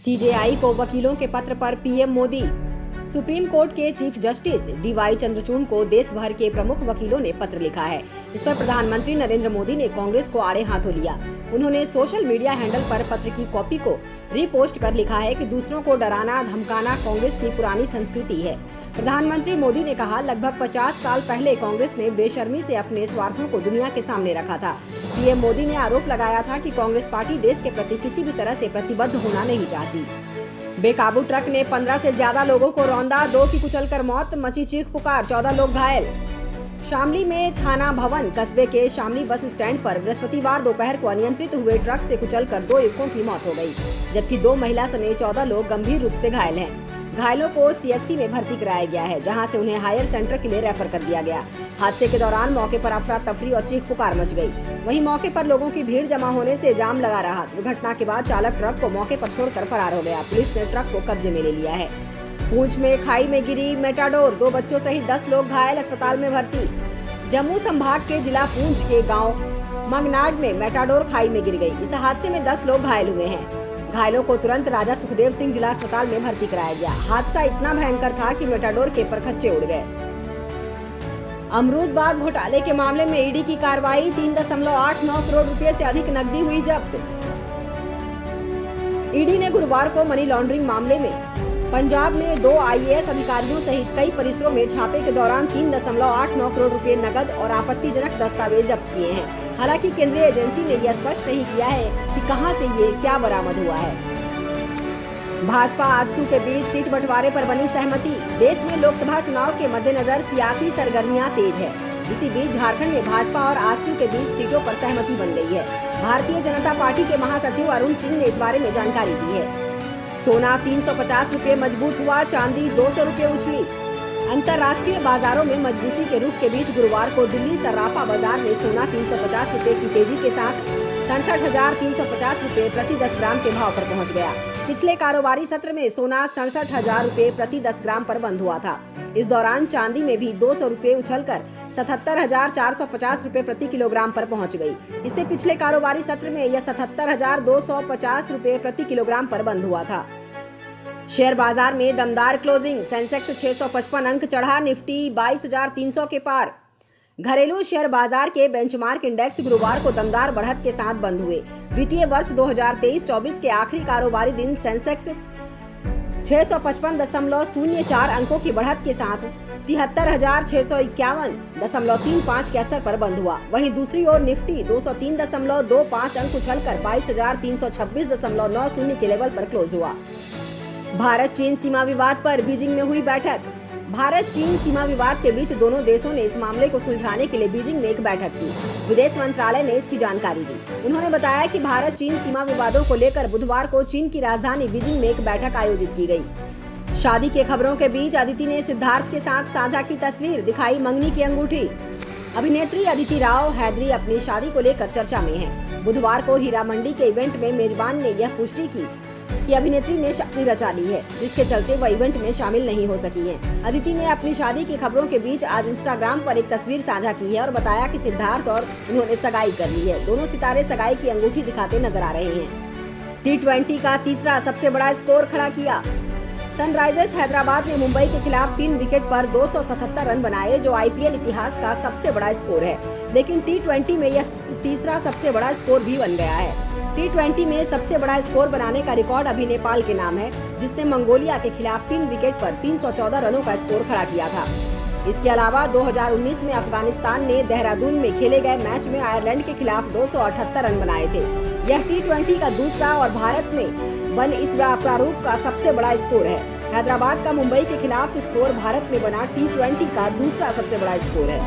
CJI को वकीलों के पत्र पर पीएम मोदी। सुप्रीम कोर्ट के चीफ जस्टिस डीवाई चंद्रचूड़ को देश भर के प्रमुख वकीलों ने पत्र लिखा है। इस पर प्रधानमंत्री नरेंद्र मोदी ने कांग्रेस को आड़े हाथों लिया। उन्होंने सोशल मीडिया हैंडल पर पत्र की कॉपी को रीपोस्ट कर लिखा है कि दूसरों को डराना धमकाना कांग्रेस की पुरानी संस्कृति है। प्रधानमंत्री मोदी ने कहा, लगभग 50 साल पहले कांग्रेस ने बेशर्मी से अपने स्वार्थों को दुनिया के सामने रखा था। पीएम मोदी ने आरोप लगाया था कि कांग्रेस पार्टी देश के प्रति किसी भी तरह से प्रतिबद्ध होना नहीं चाहती। बेकाबू ट्रक ने 15 से ज्यादा लोगों को रौंदा, 2 की कुचलकर मौत, मची चीख पुकार, 14 लोग घायल। शामली में थाना भवन कस्बे के शामली बस स्टैंड पर बृहस्पतिवार दोपहर को अनियंत्रित हुए ट्रक से कुचलकर 2 युवकों की मौत हो गई, जबकि 2 महिला समेत 14 लोग गंभीर रूप से घायल हैं। घायलों को सीएससी में भर्ती कराया गया है, जहां से उन्हें हायर सेंटर के लिए रेफर कर दिया गया। हादसे के दौरान मौके पर अफरा तफरी और चीख पुकार मच गई। वहीं मौके पर लोगों की भीड़ जमा होने से जाम लगा रहा। दुर्घटना के बाद चालक ट्रक को मौके पर छोड़कर फरार हो गया। पुलिस ने ट्रक को कब्जे में ले लिया है। पूंछ में खाई में गिरी मेटाडोर, 2 बच्चों सहित 10 लोग घायल, अस्पताल में भर्ती। जम्मू संभाग के जिला पूंछ के गाँव मंगनाड में मेटाडोर खाई में गिर गयी। इस हादसे में 10 लोग घायल हुए हैं। घायलों को तुरंत राजा सुखदेव सिंह जिला अस्पताल में भर्ती कराया गया। हादसा इतना भयंकर था कि मेटाडोर के परखच्चे उड़ गए। अमरूद बाग घोटाले के मामले में ईडी की कार्रवाई, 3.89 करोड़ रुपए से अधिक नकदी हुई जब्त। ईडी ने गुरुवार को मनी लॉन्ड्रिंग मामले में पंजाब में 2 आईएएस अधिकारियों सहित कई परिसरों में छापे के दौरान 3.89 करोड़ रुपए नकद और आपत्तिजनक दस्तावेज जब्त किए हैं। हालांकि केंद्रीय एजेंसी ने यह स्पष्ट नहीं किया है कि कहां से ये क्या बरामद हुआ है। भाजपा आजसू के बीच सीट बंटवारे पर बनी सहमति। देश में लोकसभा चुनाव के मद्देनजर सियासी सरगर्मियां तेज है। इसी बीच झारखंड में भाजपा और आजसू के बीच सीटों पर सहमति बन गई है। भारतीय जनता पार्टी के महासचिव अरुण सिंह ने इस बारे में जानकारी दी है। सोना 350 रुपए मजबूत हुआ, चांदी 200 रुपए उछली। अंतर्राष्ट्रीय बाजारों में मजबूती के रुख के बीच गुरुवार को दिल्ली सर्राफा बाजार में सोना 350 रुपए की तेजी के साथ 67,350 रुपए प्रति 10 ग्राम के भाव पर पहुंच गया। पिछले कारोबारी सत्र में सोना 67,000 रुपए प्रति 10 ग्राम पर बंद हुआ था। इस दौरान चांदी में भी 200 रुपए उछलकर 77,450 रुपए प्रति किलोग्राम पर पहुंच गई। इससे पिछले कारोबारी सत्र में यह 77,250 रुपए प्रति किलोग्राम पर बंद हुआ था। शेयर बाजार में दमदार क्लोजिंग, सेंसेक्स 655 अंक चढ़ा, निफ्टी 22,300 के पार। घरेलू शेयर बाजार के बेंचमार्क इंडेक्स गुरुवार को दमदार बढ़त के साथ बंद हुए। वित्तीय वर्ष 2023-24 के आखिरी कारोबारी दिन सेंसेक्स 655.04 अंकों की बढ़त के साथ 73,651.35 के स्तर पर बंद हुआ। वहीं दूसरी ओर निफ्टी 203.25 अंक उछलकर 22,326.90 के लेवल पर क्लोज हुआ। भारत चीन सीमा विवाद पर बीजिंग में हुई बैठक। भारत चीन सीमा विवाद के बीच दोनों देशों ने इस मामले को सुलझाने के लिए बीजिंग में एक बैठक की। विदेश मंत्रालय ने इसकी जानकारी दी। उन्होंने बताया कि भारत चीन सीमा विवादों को लेकर बुधवार को चीन की राजधानी बीजिंग में एक बैठक आयोजित की गई। शादी के खबरों के बीच अदिति ने सिद्धार्थ के साथ साझा की तस्वीर, दिखाई मंगनी की अंगूठी। अभिनेत्री अदिति राव हैदरी अपनी शादी को लेकर चर्चा में है। बुधवार को हीरा मंडी के इवेंट में मेजबान ने यह पुष्टि की कि अभिनेत्री ने शादी रचा ली है, जिसके चलते वह इवेंट में शामिल नहीं हो सकी हैं। अदिति ने अपनी शादी की खबरों के बीच आज इंस्टाग्राम पर एक तस्वीर साझा की है और बताया कि सिद्धार्थ और उन्होंने सगाई कर ली है। दोनों सितारे सगाई की अंगूठी दिखाते नजर आ रहे हैं। T20 का तीसरा सबसे बड़ा स्कोर खड़ा किया। सनराइजर्स हैदराबाद ने मुंबई के खिलाफ 3 विकेट पर 277 रन बनाए, जो आईपीएल इतिहास का सबसे बड़ा स्कोर है। लेकिन T20 में यह तीसरा सबसे बड़ा स्कोर भी बन गया है। T20 में सबसे बड़ा स्कोर बनाने का रिकॉर्ड अभी नेपाल के नाम है, जिसने मंगोलिया के खिलाफ 3 विकेट पर 314 रनों का स्कोर खड़ा किया था। इसके अलावा 2019 में अफगानिस्तान ने देहरादून में खेले गए मैच में आयरलैंड के खिलाफ 278 रन बनाए थे। यह T20 का दूसरा और भारत में बन इस प्रारूप का सबसे बड़ा स्कोर है। हैदराबाद का मुंबई के खिलाफ स्कोर भारत में बना T20 का दूसरा सबसे बड़ा स्कोर है।